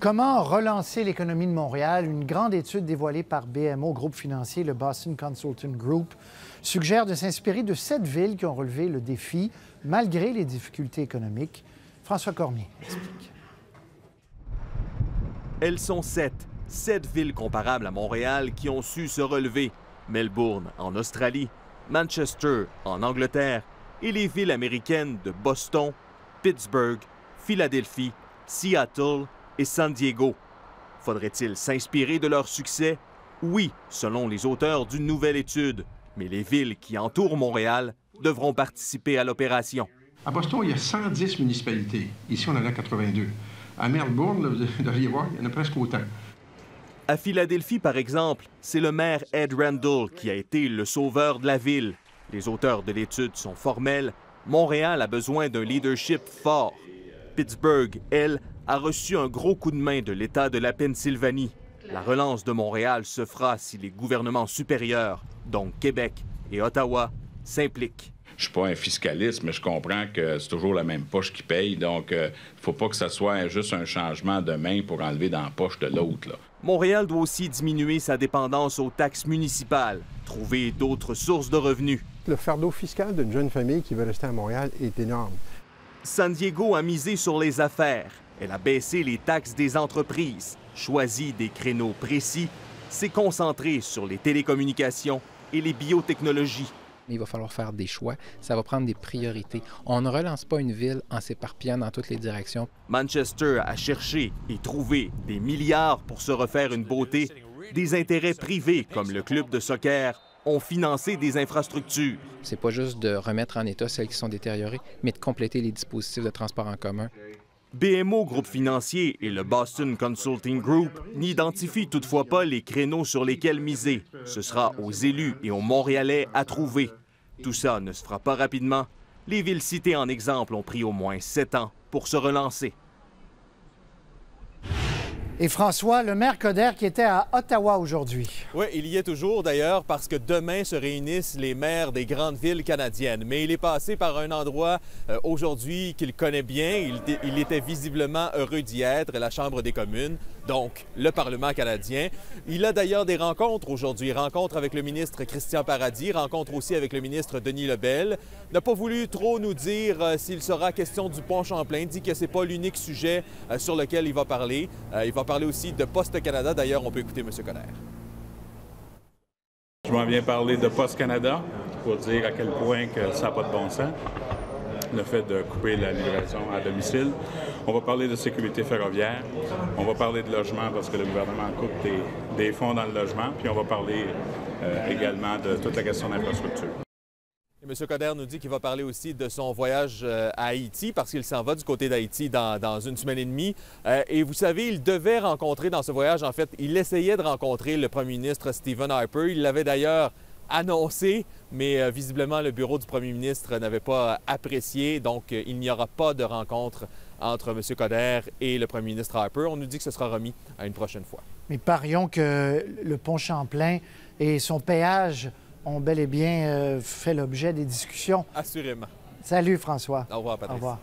Comment relancer l'économie de Montréal? Une grande étude dévoilée par BMO, groupe financier, le Boston Consulting Group, suggère de s'inspirer de 7 villes qui ont relevé le défi malgré les difficultés économiques. François Cormier explique. Elles sont 7 villes comparables à Montréal qui ont su se relever. Melbourne en Australie, Manchester en Angleterre et les villes américaines de Boston, Pittsburgh, Philadelphie, Seattle et San Diego. Faudrait-il s'inspirer de leur succès? Oui, selon les auteurs d'une nouvelle étude. Mais les villes qui entourent Montréal devront participer à l'opération. À Boston, il y a 110 municipalités. Ici, on en a 82. À Melbourne, vous devriez voir, il y en a presque autant. À Philadelphie, par exemple, c'est le maire Ed Randall qui a été le sauveur de la ville. Les auteurs de l'étude sont formels. Montréal a besoin d'un leadership fort. Pittsburgh, elle, a reçu un gros coup de main de l'État de la Pennsylvanie. La relance de Montréal se fera si les gouvernements supérieurs, donc Québec et Ottawa, s'impliquent. Je suis pas un fiscaliste, mais je comprends que c'est toujours la même poche qui paye. Donc, il ne faut pas que ça soit juste un changement de main pour enlever dans la poche de l'autre. Montréal doit aussi diminuer sa dépendance aux taxes municipales, trouver d'autres sources de revenus. Le fardeau fiscal d'une jeune famille qui veut rester à Montréal est énorme. San Diego a misé sur les affaires. Elle a baissé les taxes des entreprises, choisi des créneaux précis, s'est concentrée sur les télécommunications et les biotechnologies. Il va falloir faire des choix, ça va prendre des priorités. On ne relance pas une ville en s'éparpillant dans toutes les directions. Manchester a cherché et trouvé des milliards pour se refaire une beauté. Des intérêts privés, comme le club de soccer, ont financé des infrastructures. C'est pas juste de remettre en état celles qui sont détériorées, mais de compléter les dispositifs de transport en commun. BMO, groupe financier, et le Boston Consulting Group n'identifient toutefois pas les créneaux sur lesquels miser. Ce sera aux élus et aux Montréalais à trouver. Tout ça ne se fera pas rapidement. Les villes citées en exemple ont pris au moins 7 ans pour se relancer. Et François, le maire Coder qui était à Ottawa aujourd'hui. Oui, il y est toujours d'ailleurs parce que demain se réunissent les maires des grandes villes canadiennes. Mais il est passé par un endroit aujourd'hui qu'il connaît bien. Il était visiblement heureux d'y être, la Chambre des communes, donc le Parlement canadien. Il a d'ailleurs des rencontres aujourd'hui. Rencontre avec le ministre Christian Paradis, rencontre aussi avec le ministre Denis Lebel. Il n'a pas voulu trop nous dire s'il sera question du pont Champlain. Il dit que ce n'est pas l'unique sujet sur lequel il va parler. Il va parler aussi de Poste Canada. D'ailleurs, on peut écouter M. Coder. Je m'en viens parler de Poste Canada pour dire à quel point que ça n'a pas de bon sens, le fait de couper la livraison à domicile. On va parler de sécurité ferroviaire. On va parler de logement parce que le gouvernement coupe des fonds dans le logement. Puis on va parler également de toute la question d'infrastructure. M. Coder nous dit qu'il va parler aussi de son voyage à Haïti parce qu'il s'en va du côté d'Haïti dans une semaine et demie. Et vous savez, il devait rencontrer dans ce voyage, en fait, il essayait de rencontrer le premier ministre Stephen Harper. Il l'avait d'ailleurs annoncé, mais visiblement le bureau du premier ministre n'avait pas apprécié. Donc, il n'y aura pas de rencontre entre M. Coder et le premier ministre Harper. On nous dit que ce sera remis à une prochaine fois. Mais parions que le pont Champlain et son péage ont bel et bien fait l'objet des discussions. Assurément. Salut François. Au revoir, Patrice. Au revoir.